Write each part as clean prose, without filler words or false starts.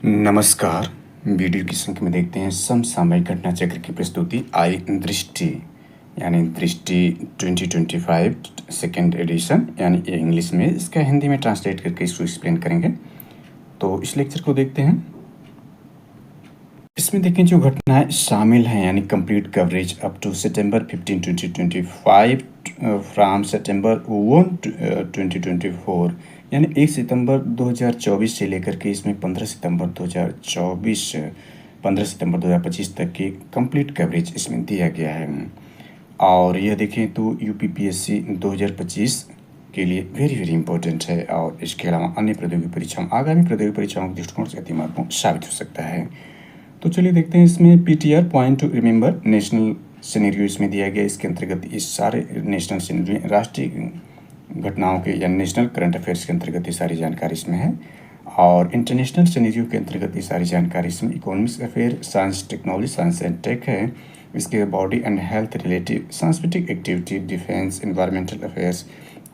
नमस्कार। वीडियो की संख्या में देखते हैं समसामयिक घटना चक्र की प्रस्तुति आई दृष्टि यानी दृष्टि 2025 सेकेंड एडिशन यानी ये इंग्लिश में, इसका हिंदी में ट्रांसलेट करके इसको एक्सप्लेन करेंगे। तो इस लेक्चर को देखते हैं। इसमें देखें जो घटनाएं शामिल हैं यानी complete coverage up to September 15 2025 from September 1 2024 यानी 1 सितंबर 2024 से लेकर के इसमें 15 सितंबर 2025 तक की कंप्लीट कवरेज इसमें दिया गया है। और यह देखें तो यूपीपीएससी 2025 के लिए वेरी वेरी इंपॉर्टेंट है और इसके अलावा अन्य प्रतियोगी परीक्षाओं आगामी प्रतियोगी परीक्षाओं के दृष्टिकोण से अति महत्वपूर्ण साबित हो सकता है। तो चलिए देखते हैं इसमें PTR point two remember national scenario इसमें दिया गया। इसके अंतर्गत इस सारे नेशनल सिनेरियो राष्ट्रीय घटनाओं के या नेशनल करंट अफेयर्स के अंतर्गत ये सारी जानकारी इसमें है। और इंटरनेशनल सिनेरियो के अंतर्गत ये सारी जानकारी इसमें economics affair, science technology, science and tech है। इसके बॉडी एंड हेल्थ रिलेटिव, सांस्कृतिक activity, defence, environmental affairs,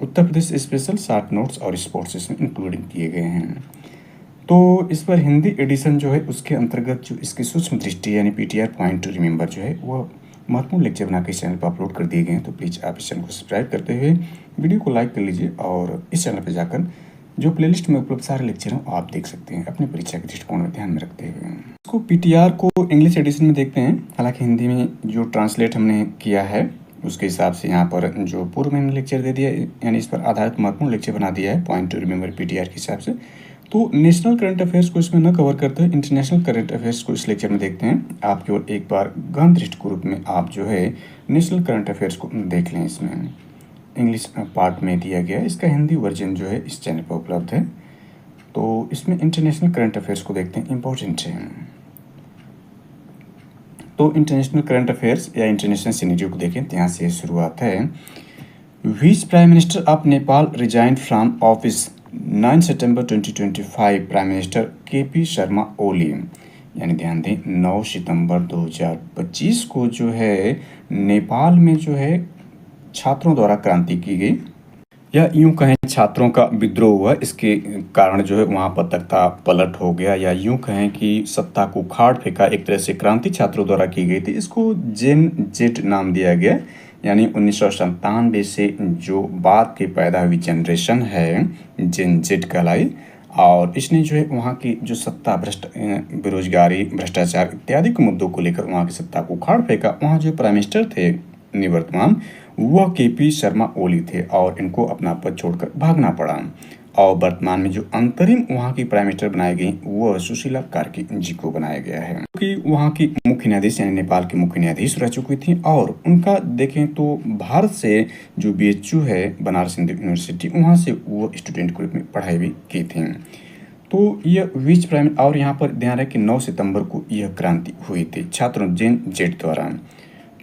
Uttar Pradesh special, short notes और स्पोर्ट्स इसमें इंक्लूडिंग किए गए हैं। तो इस पर हिंदी एडिशन जो है उसके अंतर्गत जो इसकी सूक्ष्म दृष्टि यानी पीटीआर पॉइंट टू रिमेंबर जो है वो महत्वपूर्ण लेक्चर बना के इस चैनल पर अपलोड कर दिए गए हैं। तो प्लीज़ आप इस चैनल को सब्सक्राइब करते हुए वीडियो को लाइक कर लीजिए और इस चैनल पर जाकर जो प्लेलिस्ट में उपलब्ध सारे लेक्चर हैं आप देख सकते हैं अपनी परीक्षा के दृष्टिकोण में ध्यान में रखते हुए। इसको पीटीआर को इंग्लिश एडिशन में देखते हैं। हालांकि हिंदी में जो ट्रांसलेट हमने किया है उसके हिसाब से यहाँ पर जो पूर्व मैंने लेक्चर दे दिया यानी इस पर आधारित महत्वपूर्ण लेक्चर बना दिया है पॉइंट टू रिमेंबर पीटीआर के हिसाब से। तो नेशनल करंट अफेयर्स को इसमें न कवर करते हुए इंटरनेशनल करंट अफेयर्स को इस लेक्चर में देखते हैं। आप केवल एक बार गहन दृष्टि के रूप में आप जो है नेशनल करंट अफेयर्स को देख लें। इसमें इंग्लिश पार्ट में दिया गया है, इसका हिंदी वर्जन जो है इस चैनल पर उपलब्ध है। तो इसमें इंटरनेशनल करंट अफेयर्स को देखते हैं, इम्पोर्टेंट है। तो इंटरनेशनल करंट अफेयर्स या इंटरनेशनल सिनेरियो को देखें तो यहाँ से शुरुआत है। Which prime minister of Nepal resign from office 9 सितंबर 2025 prime minister KP Sharma Oli. यानी ध्यान दें 9 सितंबर 2025 को जो है नेपाल में जो है छात्रों द्वारा क्रांति की गई या यूं कहें छात्रों का विद्रोह हुआ। इसके कारण जो है वहाँ पर तख्ता पलट हो गया या यूं कहें कि सत्ता को उखाड़ फेंका, एक तरह से क्रांति छात्रों द्वारा की गई थी। इसको जेन जेट नाम दिया गया यानी 1997 से जो बाद के पैदा हुई जनरेशन है जेन जेट कहलाई। और इसने जो है वहाँ की जो सत्ता बेरोजगारी, भ्रष्टाचार इत्यादि के मुद्दों को लेकर वहाँ की सत्ता को उखाड़ फेंका। वहाँ जो प्राइम मिनिस्टर थे निवर्तमान वह केपी शर्मा ओली थे और इनको अपना पद छोड़कर भागना पड़ा। और वर्तमान में जो अंतरिम वहाँ की प्राइम मिनिस्टर बनाई गई वह सुशीला कार्की जी को बनाया गया है, क्योंकि वहाँ की मुख्य न्यायाधीश यानी नेपाल की मुख्य न्यायाधीश रह चुकी थी। और उनका देखें तो भारत से जो बीएचयू है बनारस हिंदू यूनिवर्सिटी, वहाँ से वो स्टूडेंट के रूप में पढ़ाई भी की थी। तो यह विच प्राइम और यहाँ पर ध्यान रहे कि 9 सितंबर को यह क्रांति हुई थी छात्रों जेन जेट द्वारा।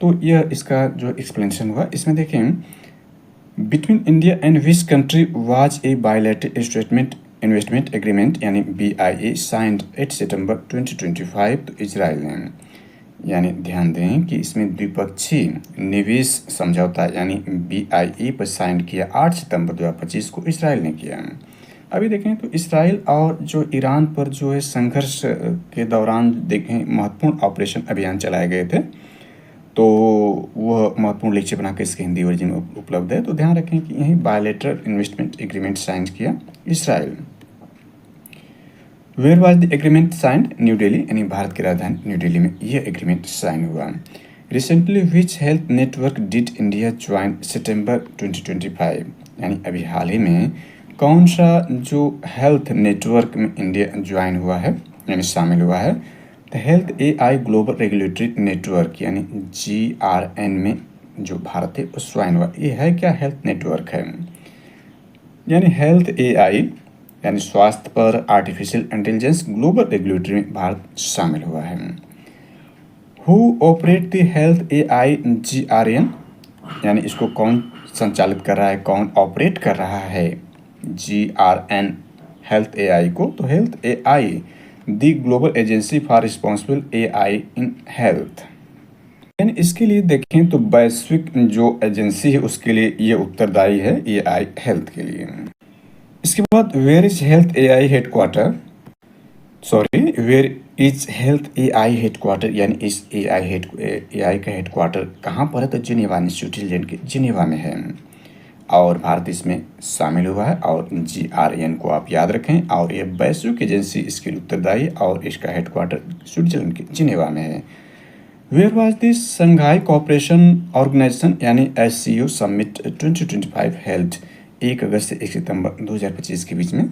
तो यह इसका जो एक्सप्लेनेशन हुआ इसमें देखें between India and which country was a bilateral statement investment agreement यानी BIA साइंड 8 सितंबर 2025। तो इजराइल ने यानी ध्यान दें कि इसमें द्विपक्षीय निवेश समझौता यानी BIA पर साइन किया 8 सितंबर 2025 को इजराइल ने किया। अभी देखें तो इसराइल और जो ईरान पर जो है संघर्ष के दौरान देखें महत्वपूर्ण ऑपरेशन अभियान चलाए गए थे। तो वह महत्वपूर्ण लेक्चर बना के इसके हिंदी वर्जन में उपलब्ध है। तो ध्यान रखें कि यही बायलैटरल इन्वेस्टमेंट एग्रीमेंट साइन किया Israel. Where was the agreement signed? New Delhi यानी भारत की राजधानी न्यू दिल्ली में यह एग्रीमेंट साइन हुआ। Recently which health network did India join सितंबर 2025? यानी अभी हाल ही में कौन सा जो हेल्थ नेटवर्क में इंडिया ज्वाइन हुआ है यानी शामिल हुआ है? The health AI global regulatory network यानी GRN में जो भारत है उस ज्वाइन हुआ। ये है क्या? हेल्थ नेटवर्क है। यानी हेल्थ AI यानी स्वास्थ्य पर आर्टिफिशियल इंटेलिजेंस ग्लोबल रेगुलेटरी में भारत शामिल हुआ है। Who operate the health AI GRN? यानी इसको कौन संचालित कर रहा है, कौन ऑपरेट कर रहा है GRN हेल्थ AI को? तो health AI the global agency for responsible AI in health. यानी इसके लिए देखें तो वैश्विक जो एजेंसी है उसके लिए ये उत्तरदायी है AI हेल्थ के लिए। इसके बाद where is health AI headquarter? Sorry, where is health AI headquarter, यानी इस एआई का हेडक्वार्टर कहाँ पर है? तो जिनेवा, स्विट्जरलैंड के जिनेवा में है। और भारत इसमें शामिल हुआ है। और GRN को आप याद रखें। और ये वैश्विक एजेंसी इसके लिए उत्तरदायी है और इसका हेडक्वार्टर स्विट्जरलैंड के जिनेवा में है। Where was the Shanghai cooperation organisation यानी SCO समिट 2025 हेल्थ 1 अगस्त से 1 सितंबर 2025 के बीच में।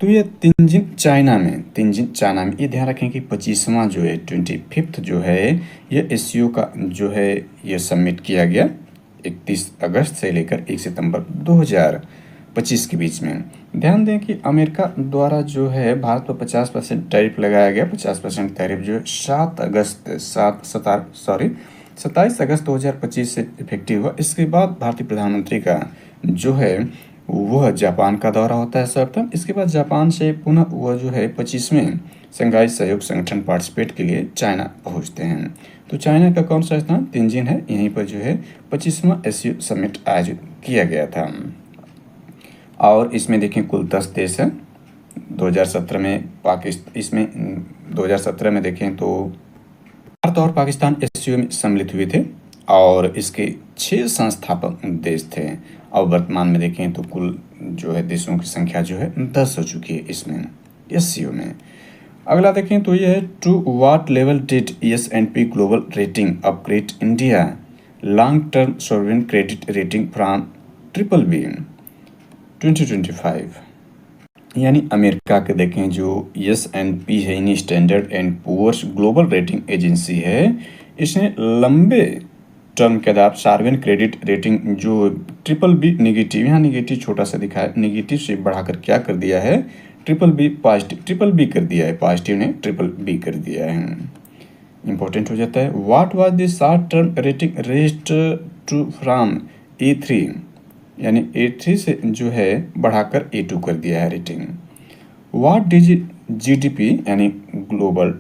तो ये तिनजिन चाइना में ये ध्यान रखें कि 25वां जो है 25th जो है ये SCO का जो है ये सबमिट किया गया 31 अगस्त से लेकर 1 सितंबर 2025 के बीच में। ध्यान दें कि अमेरिका द्वारा जो है भारत पर 50% टैरिफ लगाया गया। 50% टैरिफ जो है 27 अगस्त 2025 से इफेक्टिव हुआ। इसके बाद भारतीय प्रधानमंत्री का जो है वह जापान का दौरा होता है सर्वप्रथम। इसके बाद जापान से पुनः वह जो है 25वें शंघाई सहयोग संगठन पार्टिसिपेट के लिए चाइना पहुंचते हैं। तो चाइना का कौन सा स्थान? तिनजिन है। यहीं पर जो है 25वां SCO समिट आयोजित किया गया था। और इसमें देखें कुल 10 देश हैं। 2017 में इसमें 2017 में देखें तो भारत और पाकिस्तान SCO में सम्मिलित हुए थे और इसके 6 संस्थापक देश थे। और वर्तमान में देखें तो कुल जो है देशों की संख्या जो है 10 हो चुकी है इसमें SCO में। अगला देखें तो यह है to what level did S&P global rating upgrade India long term sovereign credit rating from BBB 2025। यानी अमेरिका के देखें जो S&P है यानी standard and poor's global rating agency है, इसने लंबे टर्म के आधार सार्वजनिक क्रेडिट रेटिंग जो BBB नेगेटिव, यहाँ नेगेटिव छोटा सा दिखा है, नेगेटिव से बढ़ाकर क्या कर दिया है? BBB पॉजिटिव, BBB कर दिया है, पॉजिटिव ने BBB कर दिया है। इंपॉर्टेंट हो जाता है। What was the short term rating rest to from A3, यानी A3 से जो है बढ़ाकर A2 कर दिया है रेटिंग। व्हाट डिज GDP यानी ग्लोबल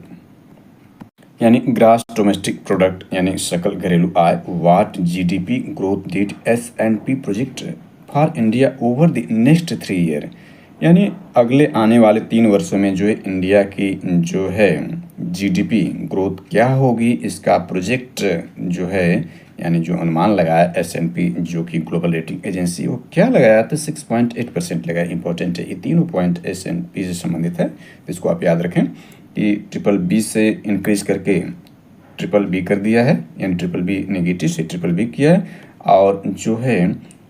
यानी ग्रास डोमेस्टिक प्रोडक्ट यानी सकल घरेलू आय, what GDP growth did S&P project for India over the next 3 year, यानी अगले आने वाले 3 वर्षों में जो है इंडिया की जो है GDP ग्रोथ क्या होगी, इसका प्रोजेक्ट जो है यानी जो अनुमान लगाया S&P जो कि ग्लोबल रेटिंग एजेंसी, वो क्या लगाया था? 6.8% लगाया। इंपॉर्टेंट है, ये तीनों पॉइंट S&P से संबंधित है, तो इसको आप याद रखें कि BBB से इंक्रीज करके BBB कर दिया है, यानी BBB नेगेटिव से BBB किया है। और जो है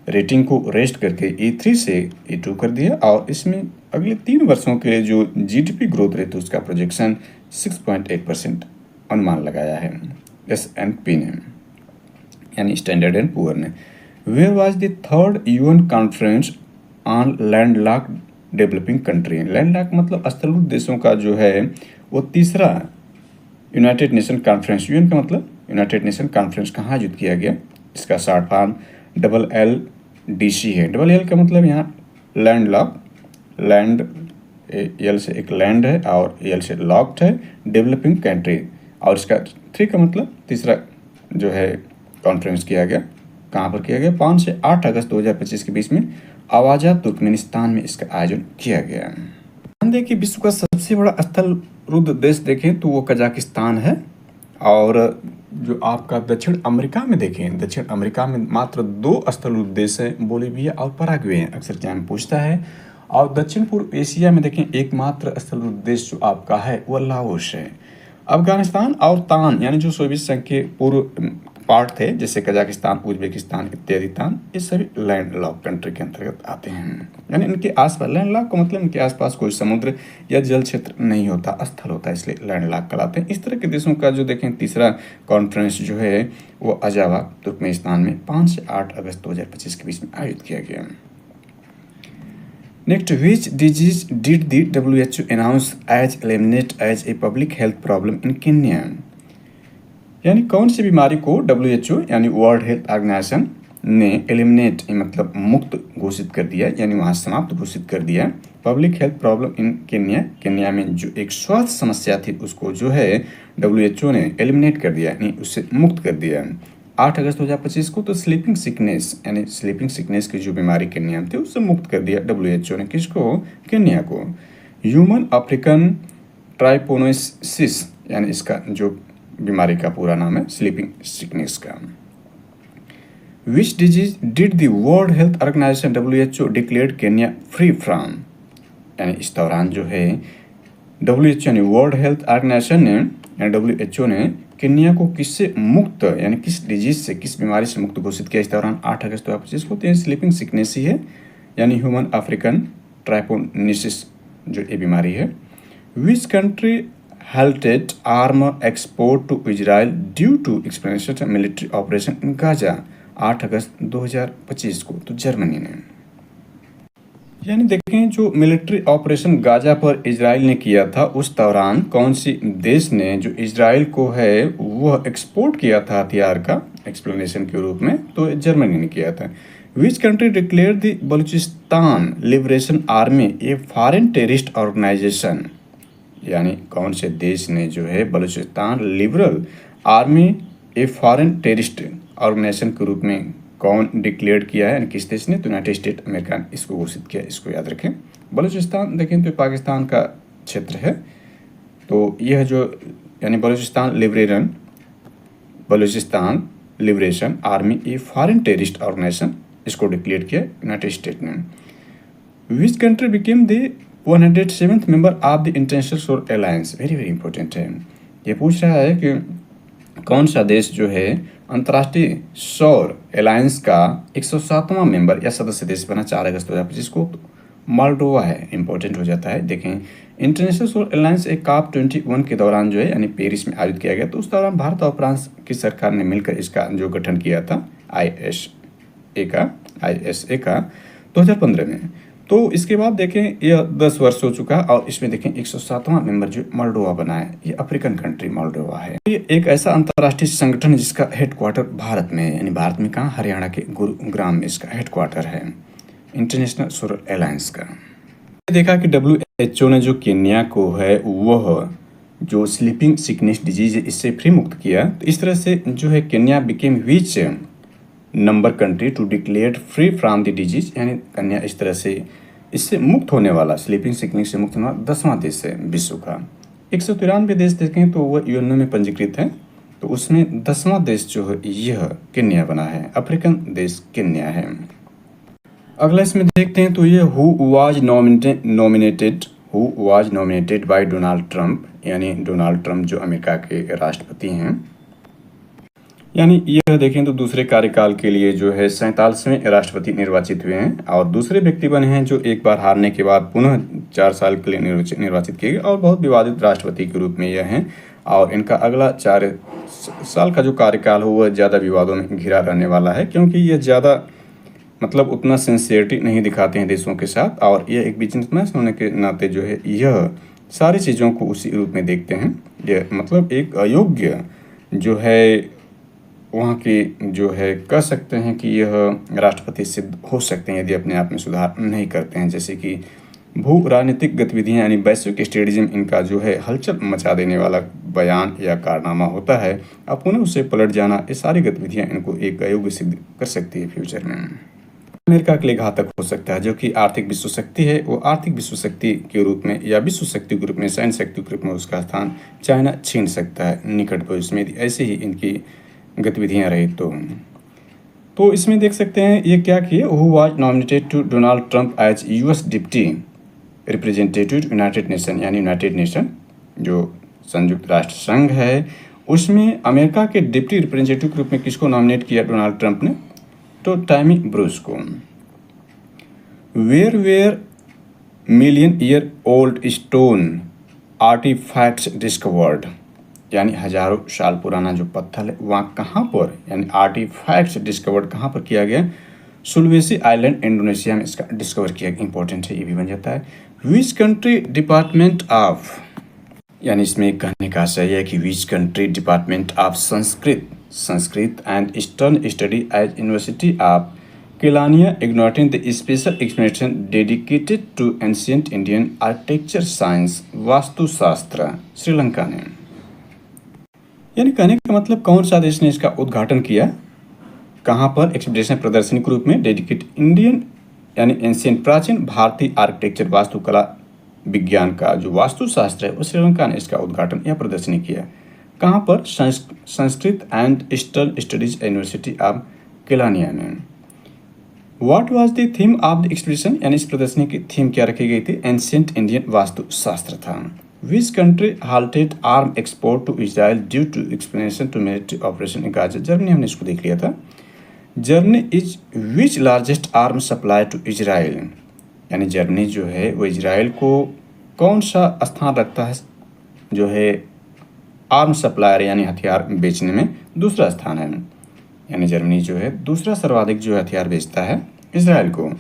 रेटिंग को रेस्ट करके A3 से A2 कर दिया। और इसमें अगले 3 वर्षों के लिए जो GDP ग्रोथ रेट है उसका प्रोजेक्शन 6.8% अनुमान लगाया है S&P ने, यानी स्टैंडर्ड एंड पुअर ने। Where was the third UN conference on landlocked developing country, landlock मतलब स्थलूत देशों का जो है वो तीसरा यूनाइटेड नेशन कॉन्फ्रेंस, UN का मतलब यूनाइटेड नेशन कॉन्फ्रेंस कहाँ आयोजित किया गया? इसका शॉर्ट फॉर्म LLDC है। LL का मतलब यहाँ लैंडलॉक, लैंड L से एक लैंड है और L से लॉक्ड है, डेवलपिंग कंट्री। और इसका 3 का मतलब तीसरा जो है कॉन्फ्रेंस किया गया, कहाँ पर किया गया? 5 से 8 अगस्त 2025 के बीच में आवाजा तुर्कमेनिस्तान में इसका आयोजन किया गया। ध्यान दें कि विश्व का सबसे बड़ा स्थलरुद्ध देश देखें तो वो कजाकिस्तान है। और जो आपका दक्षिण अमेरिका में देखें, दक्षिण अमेरिका में मात्र 2 स्थलरुद्ध देश हैं, बोलीविया और पराग्वे हैं, अक्सर एग्जाम पूछता है। और दक्षिण पूर्व एशिया में देखें एकमात्र स्थलरुद्ध देश जो आपका है वह लाओस है। अफगानिस्तान और तान यानी जो सोवियत संघ के पूर्व पार्ट थे जैसे कजाकिस्तान, उज्बेकिस्तान इत्यादि तान, ये सभी लैंड लॉक कंट्री के अंतर्गत आते हैं। यानी इनके आसपास, लैंड लॉक का मतलब इनके आसपास कोई समुद्र या जल क्षेत्र नहीं होता, स्थल होता है, इसलिए लैंड लॉक कहलाते हैं। इस तरह के देशों का जो देखें तीसरा कॉन्फ्रेंस जो है वो अजावा तुर्कमेनिस्तान में 5 से 8 अगस्त 2025 के बीच में आयोजित किया गया। Next, which disease did the WHO announce as eliminate as a public health problem in Kenya, यानी कौन सी बीमारी को WHO यानी वर्ल्ड हेल्थ ऑर्गेनाइजेशन ने एलिमिनेट मतलब मुक्त घोषित कर दिया, यानी वहाँ समाप्त घोषित कर दिया। Public health problem in Kenya, Kenya में जो एक स्वास्थ्य समस्या थी उसको जो है WHO ने एलिमिनेट कर दिया, यानी उससे मुक्त कर दिया 8 अगस्त 2025 को। तो स्लीपिंग सिकनेस यानी स्लीपिंग सिकनेस की जो बीमारी केन्या में थी उससे मुक्त कर दिया WHO ने, किसको? केन्या को। ह्यूमन अफ्रीकन ट्राइपोनोसिस, यानी इसका जो बीमारी का पूरा नाम है स्लीपिंग सिकनेस का। Which disease did the world health organisation WHO declared Kenya free from, यानी इस दौरान जो है WHO यानी वर्ल्ड हेल्थ ऑर्गेनाइजेशन ने यानी WHO ने केन्या को किससे मुक्त यानी किस डिजीज से, किस बीमारी से मुक्त घोषित किया इस दौरान 8 अगस्त 2025 को? तो ये स्लीपिंग सिकनेस ही है, यानी ह्यूमन अफ्रीकन ट्राइपोनिसिस जो ये बीमारी है। Which country halted armor export to Israel due to expansion military operation in Gaza 8 अगस्त 2025 को? तो जर्मनी ने। यानी देखें जो मिलिट्री ऑपरेशन गाजा पर इजराइल ने किया था उस दौरान कौन सी देश ने जो इजराइल को है वह एक्सपोर्ट किया था हथियार का एक्सप्लेनेशन के रूप में? तो जर्मनी ने किया था। Which country declare the Balochistan liberation army a foreign terrorist organisation, यानी कौन से देश ने जो है Balochistan liberal army a foreign terrorist organisation के रूप में कौन डिक्लेयर किया है, यानी किस देश ने? तो यूनाइटेड स्टेट अमेरिका ने इसको घोषित किया, इसको याद रखें। बलूचिस्तान देखें तो पाकिस्तान का क्षेत्र है, तो यह जो यानी Balochistan liberation army a foreign terrorist organisation इसको डिक्लेयर किया यूनाइटेड स्टेट ने। Which country became the 107th member of the international सौर अलायंस? वेरी वेरी इंपॉर्टेंट है। ये पूछ रहा है कि कौन सा देश जो है अंतर्राष्ट्रीय सौर अलायंस का 107वां मेंबर या सदस्य देश बना 4 अगस्त 2025 को? माल्डोवा है, इंपॉर्टेंट हो जाता है। देखें इंटरनेशनल सौर अलायंस एक COP21 के दौरान जो है यानी पेरिस में आयोजित किया गया, तो उस दौरान भारत और फ्रांस की सरकार ने मिलकर इसका जो गठन किया था ISA का 2015 में। तो इसके बाद देखें यह 10 वर्ष हो चुका और इसमें देखें 107वां मेंबर जो मोल्डोवा बना है, ये अफ्रीकन कंट्री मोल्डोवा है। ये एक ऐसा अंतर्राष्ट्रीय संगठन है जिसका हेडक्वार्टर भारत में है, यानी भारत में कहाँ? हरियाणा के गुरुग्राम में इसका हेडक्वार्टर है, इंटरनेशनल सौर अलायंस का। देखा कि WHO ने जो केन्या को है वह जो स्लीपिंग सिकनेस डिजीज है इससे फ्री मुक्त किया, तो इस तरह से जो है Kenya became which number country to declare free from the disease, यानी कन्या इस तरह से इससे मुक्त होने वाला, स्लीपिंग सिकनेस से मुक्त होने वाला 10वां देश है विश्व का। 193 देश देखें तो वह यूएनओ में पंजीकृत है, तो उसमें 10वां देश जो है यह केन्या बना है, अफ्रीकन देश केन्या है। अगला इसमें देखते हैं तो ये who was nominated by Donald Trump, यानी डोनाल्ड ट्रंप जो अमेरिका के राष्ट्रपति हैं, यानी यह देखें तो दूसरे कार्यकाल के लिए जो है 47वें राष्ट्रपति निर्वाचित हुए हैं और दूसरे व्यक्ति बने हैं जो एक बार हारने के बाद पुनः 4 साल के लिए निर्वाचित किए गए और बहुत विवादित राष्ट्रपति के रूप में यह हैं। और इनका अगला 4 साल का जो कार्यकाल हो वह ज़्यादा विवादों में घिरा रहने वाला है, क्योंकि यह ज़्यादा मतलब उतना सिंसियरिटी नहीं दिखाते हैं देशों के साथ, और यह एक बिजनेसमैन होने के नाते जो है यह सारी चीज़ों को उसी रूप में देखते हैं। यह मतलब एक अयोग्य जो है वहाँ की जो है कह सकते हैं कि यह राष्ट्रपति सिद्ध हो सकते हैं यदि अपने आप में सुधार नहीं करते हैं, जैसे कि भू राजनीतिक गतिविधियाँ यानी वैश्विक स्ट्रेटजिज्म इनका जो है हलचल मचा देने वाला बयान या कारनामा होता है, अब पुनः उससे पलट जाना, ये सारी गतिविधियाँ इनको एक अयोग्य सिद्ध कर सकती है फ्यूचर में। अमेरिका के लिए घातक हो सकता है, जो कि आर्थिक विश्व शक्ति है, वो आर्थिक विश्व शक्ति के रूप में या विश्व शक्ति के रूप में, सैन्य शक्ति के रूप में उसका स्थान चाइना छीन सकता है निकट भविष्य में, ऐसे ही इनकी गतिविधियां रही तो इसमें देख सकते हैं ये क्या किए। Who was nominated to Donald Trump as US deputy representative united nation, यानी यूनाइटेड नेशन जो संयुक्त राष्ट्र संघ है उसमें अमेरिका के डिप्टी रिप्रेजेंटेटिव के रूप में किसको नॉमिनेट किया डोनाल्ड ट्रंप ने? तो टैमी ब्रूस को। Where million year old stone artefacts discovered, यानी हजारों साल पुराना जो पत्थर है वहाँ कहाँ पर, यानी आर्टिफैक्ट्स डिस्कवर्ड कहाँ पर किया गया? सुलवेसी आइलैंड इंडोनेशिया में इसका डिस्कवर किया, इंपॉर्टेंट है, ये भी बन जाता है। विच कंट्री डिपार्टमेंट ऑफ, यानी इसमें कहने का आशय है कि which country department of Sanskrit and eastern study as university of Kelaniya इग्नोटिंग the special explanation dedicated to ancient Indian architecture science Vastushastra, Sri Lanka ने। यानी कहने का मतलब कौन सा देश ने इसका उद्घाटन किया, कहाँ पर? एक्सपीडिशन प्रदर्शनी के रूप में डेडिकेट इंडियन यानी एंशिएंट प्राचीन भारतीय आर्किटेक्चर वास्तुकला विज्ञान का जो वास्तुशास्त्र है, उस श्रीलंका ने इसका उद्घाटन या प्रदर्शनी किया। कहाँ पर? Sanskrit and eastern studies university of Kelaniya में। What was the theme of the exposition, यानी इस प्रदर्शनी की थीम क्या रखी गई थी? एंशिएंट इंडियन वास्तुशास्त्र था। Which country halted arm export to Israel due to explanation to military operation in Gaza? Germany, हमने इसको देख लिया था। Germany is which largest arm supply to Israel, यानी जर्मनी जो है वो इजराइल को कौन सा स्थान रखता है जो है आर्म सप्लायर यानी हथियार बेचने में? दूसरा स्थान है, यानी जर्मनी जो है दूसरा सर्वाधिक जो हथियार बेचता है इजराइल को।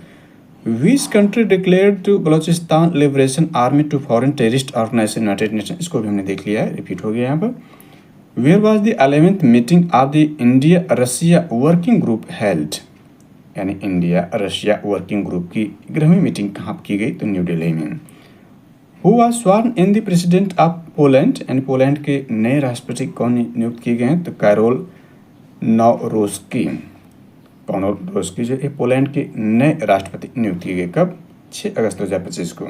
Which country declared to Balochistan liberation army to foreign terrorist organisation united nation? इसको भी हमने देख लिया है, रिपीट हो गया यहाँ पर। Where was the 11th meeting of the India Russia working group held, यानी इंडिया रशिया वर्किंग ग्रुप की 11वीं मीटिंग कहाँ की गई? तो न्यू दिल्ली में। Who was sworn in the president of Poland, यानी पोलैंड के नए राष्ट्रपति कौन नियुक्त किए गए हैं? तो कैरोल नोरोस्की। नोरोस्की जो है पोलैंड के नए राष्ट्रपति नियुक्त किए गए। कब? 6 अगस्त 2025 को।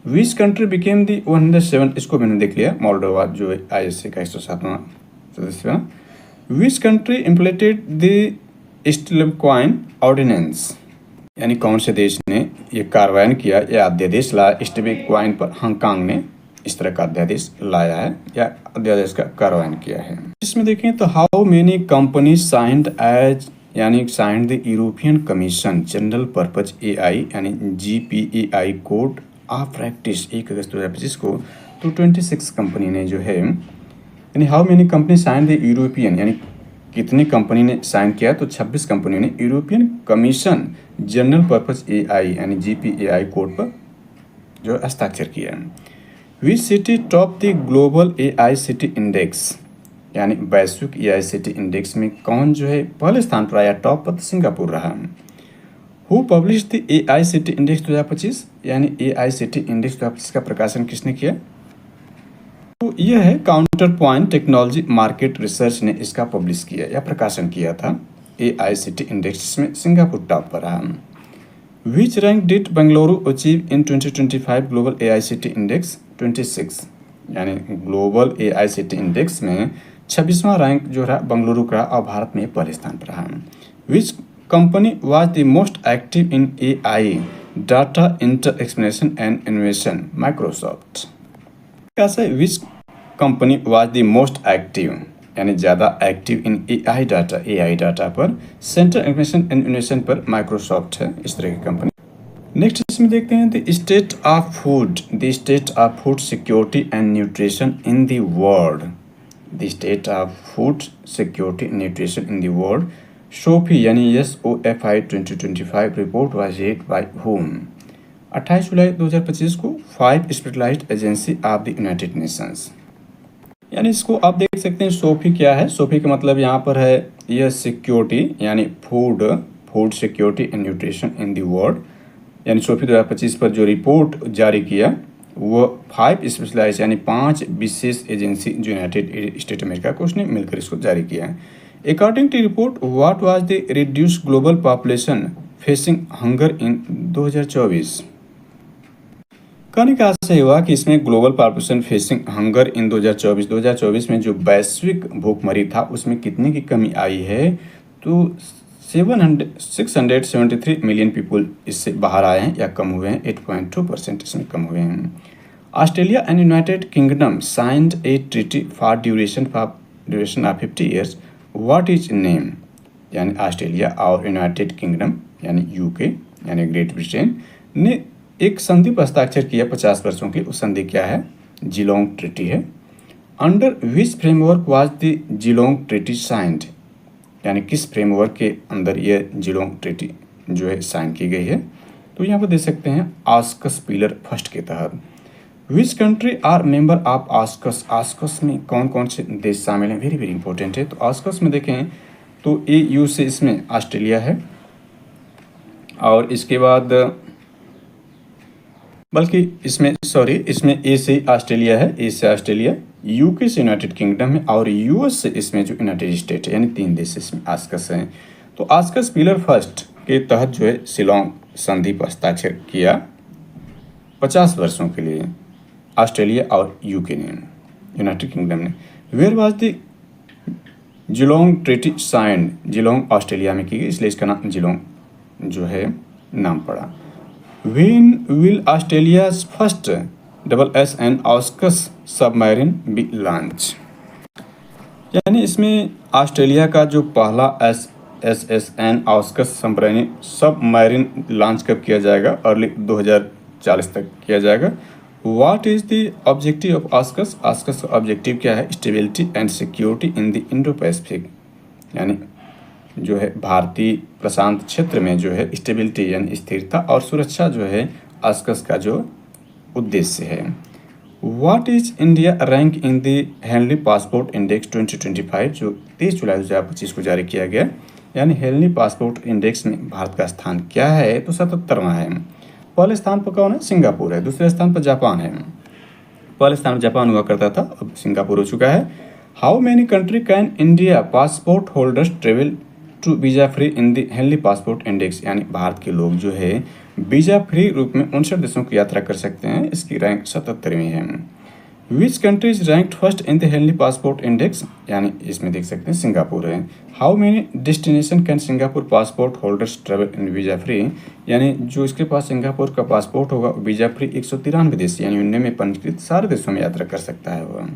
विच कंट्री बिकेम दी 107, इसको मैंने देख लिया, मोल्डोवा जो है ISA का 107वां सदस्य। Which country implemented the stablecoin ordinance, यानी कौन से देश ने ये कार्यान्वयन किया या अध्यादेश लाया स्टेबलकॉइन पर? हांगकांग ने इस तरह का अध्यादेश लाया है या अध्यादेश का कार्यान्वयन किया है। इसमें देखें तो how many company signed as, यानी signed the European Commission general purpose AI यानी GPAI कोड ऑफ प्रैक्टिस 1 अगस्त 2025 को। तो 26 कंपनी ने जो है, यानी how many company sign the European, यानी कितनी कंपनी ने साइन किया? तो 26 कंपनियों ने European Commission general purpose AI यानी GPAI कोड पर जो हस्ताक्षर किया। Which city top the global AI city index, यानी वैश्विक AI सिटी इंडेक्स में कौन जो है पहले स्थान पर आया? टॉप पर सिंगापुर रहा। Who publish the AI city index 2025, यानी AI सिटी इंडेक्स 2025 का प्रकाशन किसने किया? तो यह है counter point technology market research ने इसका पब्लिश किया या प्रकाशन किया था। AI सिटी इंडेक्स में सिंगापुर टॉप पर रहा। विच rank did Bengaluru achieve in 2025 global AI city index? 26, यानी ग्लोबल AI सिटी इंडेक्स में 26वां रैंक जो रहा बेंगलुरु का और भारत में पहले स्थान पर रहा। Which company was the most active in AI data inter explanation and innovation? Microsoft. कैसे? Which company was the most active, यानी ज़्यादा एक्टिव इन AI डाटा पर, सेंटर इन्फॉर्मेशन एंड इनोवेशन पर माइक्रोसॉफ्ट है, इस तरह की कंपनी। नेक्स्ट इसमें देखते हैं the state of food security and nutrition in the world. The state of food security and nutrition in the world, SOFI यानी SOFI 2025 report was read by whom? 28 जुलाई 2025 को 5 specialised agency of the united nations, यानी इसको आप देख सकते हैं। Sophie क्या है? सोफी का मतलब यहाँ पर है यह सिक्योरिटी, यानी food security and nutrition in the world, यानी सोफी 2025 पर जो रिपोर्ट जारी किया वो 5 स्पेशलाइज यानी 5 विशेष एजेंसी जो यूनाइटेड स्टेट अमेरिका को उसने मिलकर इसको जारी किया है। According to report what was the reduce global population facing hunger in 2024? कहने का आशय हुआ कि इसमें global population facing hunger in 2024 में जो वैश्विक भूखमरी था उसमें कितने की कमी आई है? तो 673 मिलियन पीपल इससे बाहर आए हैं या कम हुए हैं, 8.2% इसमें कम हुए हैं। Australia and United kingdom signed A treaty for duration of 50 years, what is name? यानी ऑस्ट्रेलिया और यूनाइटेड किंगडम यानी UK यानी ग्रेट ब्रिटेन ने एक संधि पर हस्ताक्षर किया 50 वर्षों की। उस संधि क्या है? जिलोंग ट्रीटी है। Under which framework was the Geelong treaty signed, यानी किस फ्रेमवर्क के अंदर यह जिलोंग ट्रीटी जो है साइन की गई है? तो यहाँ पर देख सकते हैं आस्कस पिलर फर्स्ट के तहत। Which country are member of AUKUS? AUKUS में कौन कौन से देश शामिल हैं? वेरी वेरी इंपॉर्टेंट है। तो आस्कस में देखें तो AU से इसमें ऑस्ट्रेलिया है, और इसके बाद बल्कि इसमें A से ऑस्ट्रेलिया है, A से ऑस्ट्रेलिया, UK से यूनाइटेड किंगडम है, और US से इसमें जो यूनाइटेड स्टेट है, यानी 3 देश इसमें आस्कस हैं। तो आस्कस पिलर फर्स्ट के तहत जो है शिलोंग संधि पर हस्ताक्षर किया 50 वर्षों के लिए ऑस्ट्रेलिया और यूके ने, यूनाइटेड किंगडम ने। Where was the Geelong treaty signed? Geelong Australia में की गई, इसलिए इसका नाम जिलोंग जो है नाम पड़ा। When will Australia's first SSN AUKUS submarine B launch? यानी इसमें ऑस्ट्रेलिया का जो पहला SSN AUKUS सबमरीन लॉन्च कब किया जाएगा? अर्ली 2040 तक किया जाएगा। What is the objective of AUKUS? AUKUS का ऑब्जेक्टिव क्या है? Stability and security in the Indo Pacific, यानी जो है भारतीय प्रशांत क्षेत्र में जो है स्टेबिलिटी यानी स्थिरता और सुरक्षा जो है AUKUS का जो उद्देश्य है। What is India rank in the Henley passport index 2025 जो 23 जुलाई 2025 को जारी किया गया, यानी हेनली पासपोर्ट इंडेक्स में भारत का स्थान क्या है? तो 77वां है। पहले स्थान पर कौन है? सिंगापुर है। दूसरे स्थान पर जापान है। पहले स्थान पर जापान हुआ करता था, अब सिंगापुर हो चुका है। How many country can India passport holders travel to visa free in the Henley passport index, यानी भारत के लोग जो है वीज़ा फ्री रूप में 59 देशों की यात्रा कर सकते हैं। इसकी रैंक 77वीं है। Which country is ranked first in the Henley passport index, यानी इसमें देख सकते हैं सिंगापुर है। How many destination can Singapore passport holders travel in visa free, यानी जो इसके पास सिंगापुर का पासपोर्ट होगा वीज़ा फ्री 193 देश यानी उनने में पंजीकृत सारे देशों में यात्रा कर सकता है वह।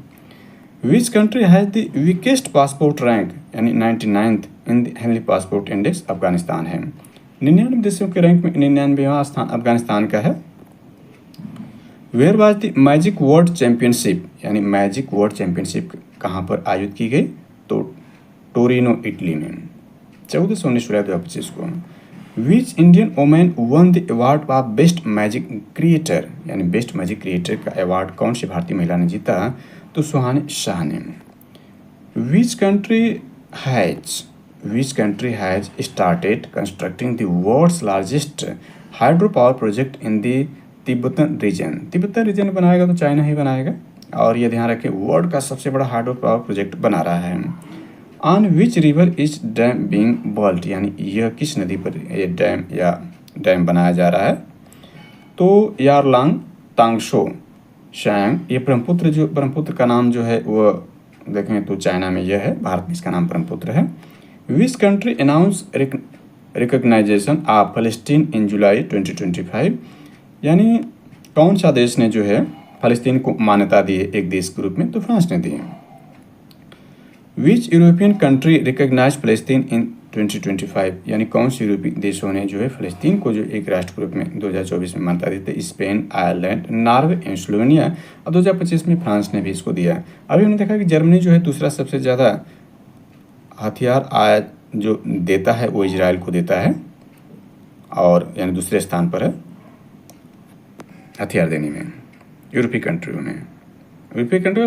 Which country has the weakest passport rank, यानी 99th in the Henley passport index? Afghanistan है। 99 देशों के रैंक में 99वां स्थान अफगानिस्तान का है। Where was the magic world championship, यानी मैजिक वर्ल्ड चैंपियनशिप कहाँ पर आयोजित की गई? तो टोरिनो इटली में 14 से 19 जुलाई 2025 को। Which Indian women one the award of best magic creator, यानी बेस्ट मैजिक क्रिएटर का अवार्ड कौन सी भारतीय महिला ने जीता? तो सुहानी शाह ने। Which country has started constructing the world's largest hydro power project in the Tibetan region? Tibetan region बनाएगा तो चाइना ही बनाएगा, और ये ध्यान रखें वर्ल्ड का सबसे बड़ा हाइड्रो पावर प्रोजेक्ट बना रहा है। On which river is damn being built, यानी यह किस नदी पर ये डैम बनाया जा रहा है? तो यारलांग तांगशो शैंग, ये ब्रह्मपुत्र का नाम जो है वो देखें तो चाइना में यह है, भारत में इसका नाम ब्रह्मपुत्र है। Which country announce recognisation of फलस्तीन इन जुलाई 2025, यानी कौन सा देश ने जो है फलस्तीन को मान्यता दी है एक देश के रूप में? तो फ्रांस ने दी है। विच यूरोपियन कंट्री रिकग्नाइज फलस्तीन इन 2025, यानी कौन से यूरोपीय देशों ने जो है फलस्तीन को जो एक राष्ट्र के रूप में 2024 में मान्यता दी थी? Spain, Ireland, Norway and Slovenia, और 2025 में फ्रांस ने भी इसको दिया। अभी हमने देखा कि जर्मनी जो है दूसरा सबसे ज़्यादा हथियार आयात जो देता है वो इजराइल को देता है, और यानी दूसरे स्थान पर है हथियार देने में यूरोपीय कंट्रियों में,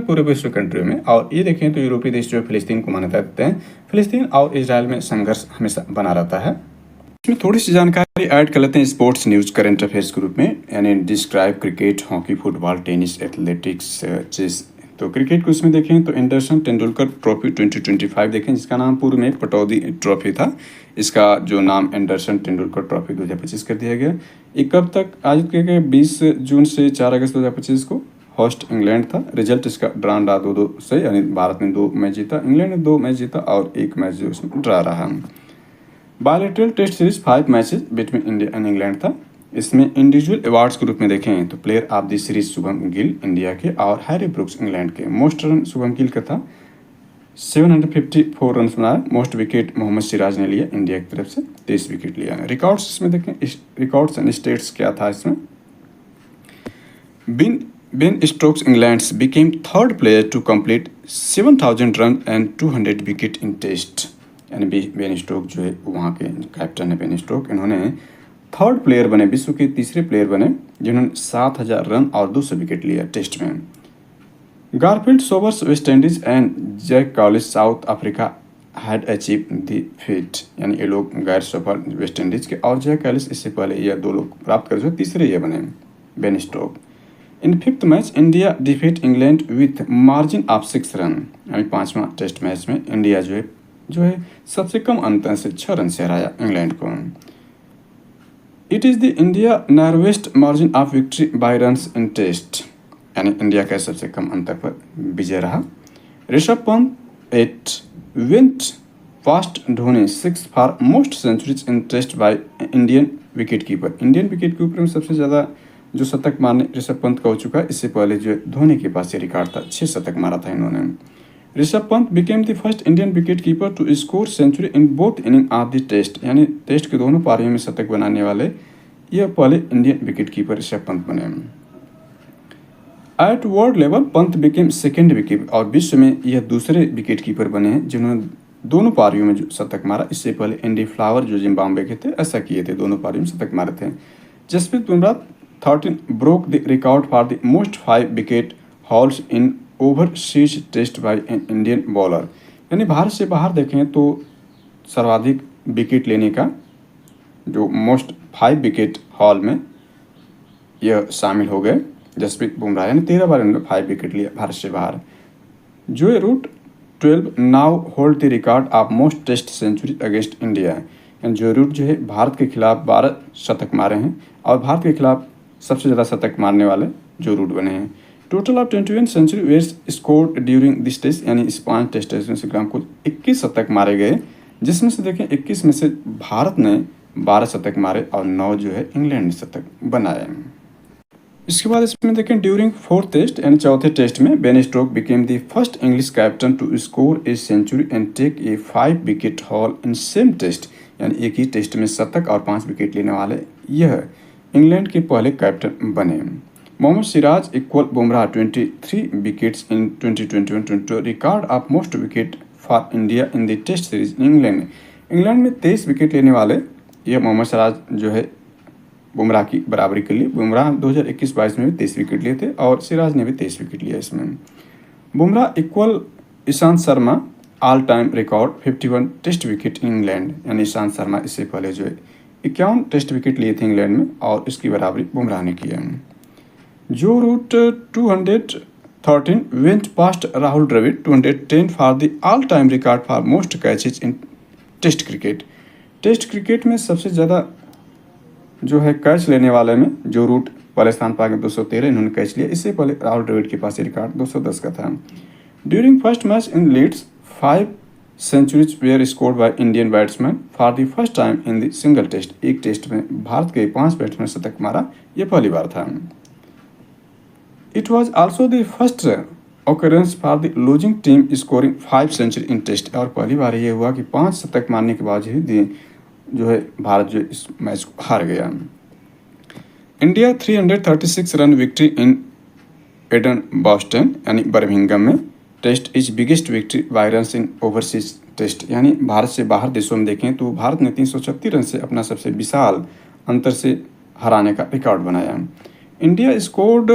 पूर्व विश्व कंट्रियों में। और ये देखें तो यूरोपीय देश जो फिलिस्तीन को मान्यता देते हैं। फिलिस्तीन और इजराइल में संघर्ष हमेशा बना रहता है। इसमें थोड़ी सी जानकारी ऐड कर लेते हैं स्पोर्ट्स न्यूज़ करंट अफेयर्स के रूप में, यानी describe cricket, hockey, football, tennis, athletics, chess. तो क्रिकेट को इसमें देखें तो एंडरसन तेंदुलकर ट्रॉफी 2025 देखें, जिसका नाम पूर्व में पटौदी ट्रॉफी था, इसका जो नाम एंडरसन तेंदुलकर ट्रॉफी 2025 कर दिया गया। ये कब तक आयोजित किया गया? 20 जून से 4 अगस्त 2025 को। होस्ट इंग्लैंड था। रिजल्ट इसका ड्रा 2-2 से, यानी भारत ने 2 मैच जीता, इंग्लैंड ने 2 मैच जीता और 1 मैच जो उसमें ड्रा रहा। Bilateral test series 5 matches between India and England था। इसमें इंडिविजुअल अवार्ड्स के रूप में देखें तो player of the series Shubham Gill India के और हैरी ब्रुक्स इंग्लैंड के। मोस्ट रन शुभम गिल का था, 754 रन बनाया। मोस्ट विकेट मोहम्मद सिराज ने लिया, इंडिया की तरफ से 23 विकेट लिया। रिकॉर्ड्स इसमें देखें, रिकॉर्ड्स एंड स्टेट्स क्या था इसमें? Ben Stokes England became third player to complete 7,000 run and 200 wicket in test, यानी बेन स्टोक जो है वहाँ के कैप्टन है बेन स्टोक, इन्होंने थर्ड प्लेयर बने, विश्व के तीसरे प्लेयर बने जिन्होंने 7,000 रन और 200 विकेट लिया टेस्ट में। Garfield Sobers West Indies and Jack Kallis South Africa had achieve the feat, यानी ये लोग गैर सफल वेस्ट इंडीज के और जैक कॉलिस इससे पहले ये 2 लोग प्राप्त कर, जो तीसरे ये बने Ben Stoke. In 5th match India defeat England with margin of 6 run, यानी 5वां टेस्ट मैच में इंडिया जो है सबसे कम अंतर से 6 रन से हराया इंग्लैंड को। It is the India narrowest margin of victory by runs in test, यानी इंडिया का सबसे कम अंतर पर विजय रहा। Rishabh Pant 8 went past Dhoni 6 for most centuries in test by Indian wicket keeper. Indian wicket keeper में सबसे ज़्यादा जो शतक मारने ऋषभ पंत का हो चुका है। इससे पहले जो धोनी के पास ये रिकॉर्ड था, 6 शतक मारा था इन्होंने। Rishabh Pant became the first Indian wicket keeper to score century in both inning of the test, यानी टेस्ट के दोनों पारियों में शतक बनाने वाले यह पहले Indian wicket keeper Rishabh Pant बने। At world level Pant became second wicket, और विश्व में यह दूसरे विकेट कीपर बने हैं जिन्होंने दोनों पारियों में जो शतक मारा। इससे पहले एंडी फ्लावर जो जिम्बाब्वे के थे ऐसा किए थे, दोनों पारियों में शतक मारे थे। Jasprit Bumrah 13 broke the record for the most 5 wicket hauls in overseas test by an Indian bowler, यानी भारत से बाहर देखें तो सर्वाधिक विकेट लेने का जो मोस्ट 5 विकेट हॉल में यह शामिल हो गए जसप्रीत बुमराह, यानी 13 बार उन्होंने 5 विकेट लिया भारत से बाहर। Joe Root 12 now hold the record of most test century against India, यानी जो रूट जो है भारत के खिलाफ 12 शतक मारे हैं और भारत के खिलाफ सबसे ज़्यादा शतक मारने वाले जो रूट बने हैं। Total of 21 century were scored during this test, यानी इस 5 टेस्ट में से कुल 21 शतक मारे गए, जिसमें से देखें 21 में से भारत ने 12 शतक मारे और 9 जो है इंग्लैंड ने शतक बनाए। इसके बाद इसमें देखें ड्यूरिंग 4th टेस्ट यानी चौथे टेस्ट में Ben Stokes became the first English captain to score a century and take a 5 wicket haul in same test, यानी एक ही टेस्ट में शतक और 5 विकेट लेने वाले यह इंग्लैंड के पहले कैप्टन बने। Mohammed Siraj equal Bumrah 23 wickets in 2021-22 record of most wicket for India in the test series in England. England में 23 विकेट लेने वाले यह मोहम्मद सिराज जो है बुमराह की बराबरी के लिए। बुमराह 2021-22 में भी 23 विकेट लिए थे और सिराज ने भी 23 विकेट लिया इसमें। Bumrah equal Ishant Sharma all time record 51 test wicket in England, यानी ईशांत शर्मा इससे पहले जो है 51 टेस्ट विकेट लिए थे इंग्लैंड में और इसकी बराबरी बुमराह ने किया। Joe Root 213 went past Rahul Dravid 210 for the all time record for most catches in test cricket. Test cricket में सबसे ज़्यादा जो है कैच लेने वाले में जो रूट पहले स्थान पा गए 213 इन्होंने कैच लिया। इससे पहले राहुल द्रविड़ के पास ये रिकॉर्ड 210 का था। During first match in Leeds 5 centuries were scored by Indian batsman for the first time in the single test. एक टेस्ट में भारत के 5 बैट्समैन शतक मारा, यह पहली बार था। It was also the first occurrence for the losing team scoring 5 century in test, और पहली बार ये हुआ कि 5 शतक मारने के बावजूद जो है भारत जो इस मैच को हार गया। India 336 run victory in Edgbaston यानी बर्मिंघम में test is biggest victory by runs in overseas test, यानी भारत से बाहर देशों में देखें तो भारत ने 336 रन से अपना सबसे विशाल अंतर से हराने का रिकॉर्ड बनाया। India scored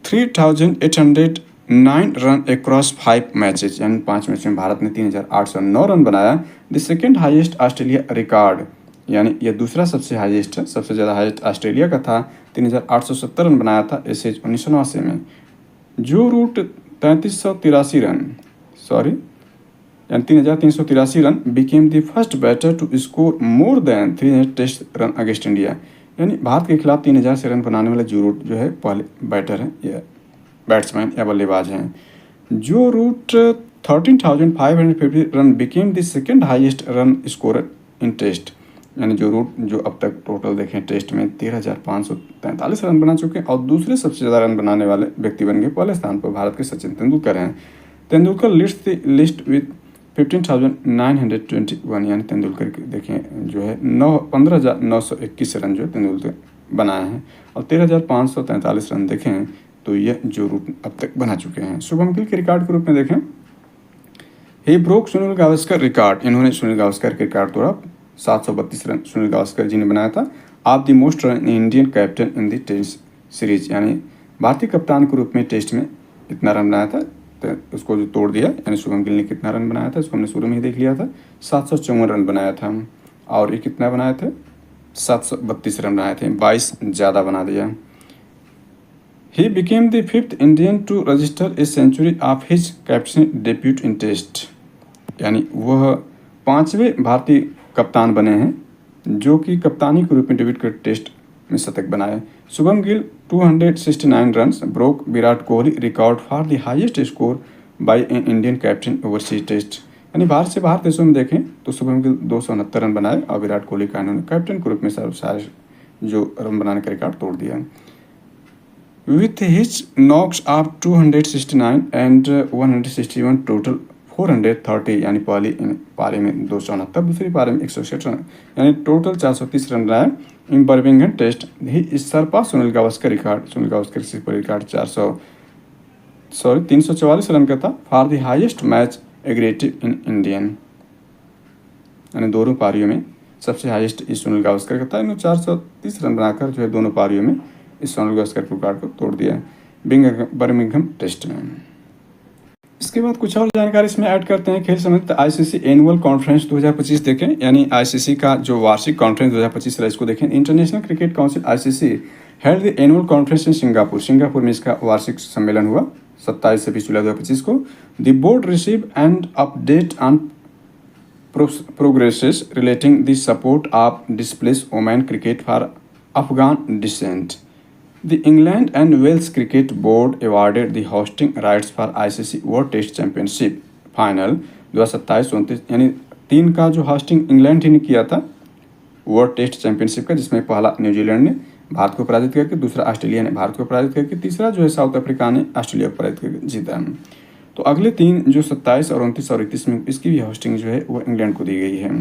3809 run across 5 matches, यानी 5 मैच में भारत ने 3809 रन बनाया। The second highest Australia record, यानी यह दूसरा सबसे हाईएस्ट है, सबसे ज़्यादा हाईएस्ट ऑस्ट्रेलिया का था, 3870 रन बनाया था ऐसे 1989 में। जो रूट 3383 रन यानी 3383 run became the first batter to score more than 300 test run against India, यानी भारत के खिलाफ 3000 से रन बनाने वाले जो रूट जो है पहले बैटर हैं या बैट्समैन या बल्लेबाज हैं। Joe Root 13,550 run became the second highest run scorer in test, यानी जो रूट जो अब तक टोटल देखें टेस्ट में 13,543 रन बना चुके हैं और दूसरे सबसे ज़्यादा रन बनाने वाले व्यक्ति बन गए। पहले स्थान पर भारत के सचिन तेंदुलकर हैं। तेंदुलकर लिस्ट विथ 15,921, यानी तेंदुलकर देखें जो है 15,921 रन जो तेंदुलकर बनाए हैं और 13,543 रन देखें तो यह जो रूट अब तक बना चुके हैं। शुभम गिल के रिकॉर्ड के रूप में देखें he broke Sunil Gavaskar record, इन्होंने सुनील गावस्कर के रिकॉर्ड तोड़ा। 732 रन सुनील गावस्कर जी ने बनाया था। आप the most run Indian captain in the test series, यानी भारतीय कप्तान के रूप में टेस्ट में इतना रन बनाया था तो उसको जो तोड़ दिया, यानी शुभम गिल ने कितना रन बनाया था इसको हमने शुरू में ही देख लिया था। 754 रन बनाया था और ये कितना बनाए थे 732 रन बनाए थे, 22 ज़्यादा बना दिया। He became the 5th Indian to register a century of his captain debut in test, यानी वह 5वें भारतीय कप्तान बने हैं जो कि कप्तानी के रूप में डेब्यू कर टेस्ट में शतक बनाए। Shubham Gill 269 runs broke Virat Kohli record for the highest score by an Indian captain overseas test. यानी बाहर से बाहर देशों में देखें तो शुभम गिल 269 रन बनाए और विराट कोहली का इन्होंने कैप्टन के रूप में सारे जो रन बनाने का रिकॉर्ड तोड़ दिया। With his knocks of 269 and 161 total 430, यानी पहली पारी में 269, दूसरी पारी में 161 रन, यानी टोटल 430 रन बनाए in Birmingham test. He surpass Sunil Gavaskar record. Sunil Gavaskar से रिकॉर्ड 344 रन का था for the highest match aggregate in Indian, यानी दोनों पारियों में सबसे हाईएस्ट इस सुनील गावस्कर का था। इन्होंने 430 रन बनाकर जो है दोनों पारियों में इस सुनील गावस्कर के रिकॉर्ड को तोड़ दिया बर्मिंघम टेस्ट में। इसके बाद कुछ और जानकारी इसमें ऐड करते हैं खेल संबंधित। आईसीसी एनुअल कॉन्फ्रेंस 2025 देखें, यानी आईसीसी का जो वार्षिक कॉन्फ्रेंस 2025 रहा इसको देखें। International cricket council ICC held the annual conference in Singapore में इसका वार्षिक सम्मेलन हुआ 27 से 20 जुलाई 2025 को। The board receive and update on progresses relating the support of displaced women cricket for Afghan descent. The England and Wales Cricket Board awarded the hosting rights for ICC World Test Championship final 2027-29, यानी 3 का जो hosting England ही ने किया था world test championship का, जिसमें पहला New Zealand ने भारत को पराजित करके, दूसरा ऑस्ट्रेलिया ने भारत को पराजित करके, तीसरा जो है साउथ अफ्रीका ने ऑस्ट्रेलिया को पराजित करके जीता। तो अगले 3 जो 27 और 29 और 31 में इसकी भी होस्टिंग जो है वो इंग्लैंड को दी गई है।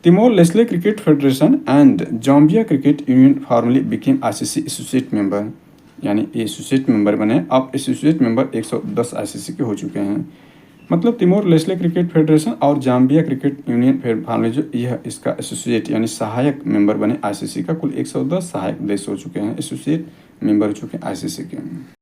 Timor Leslie cricket federation and Zambia cricket union formally became ICC associate member, यानी एसोसिएट मेंबर बने। अब एसोसिएट मेंबर 110 आईसीसी के हो चुके हैं। मतलब तिमोर लेस्ले क्रिकेट फेडरेशन और जाम्बिया क्रिकेट यूनियन फॉर्मली जो यह इसका एसोसिएट यानी सहायक मेंबर बने आईसीसी का। कुल 110 सहायक देश हो चुके हैं, एसोसिएट मेंबर हो चुके हैं आईसीसी के।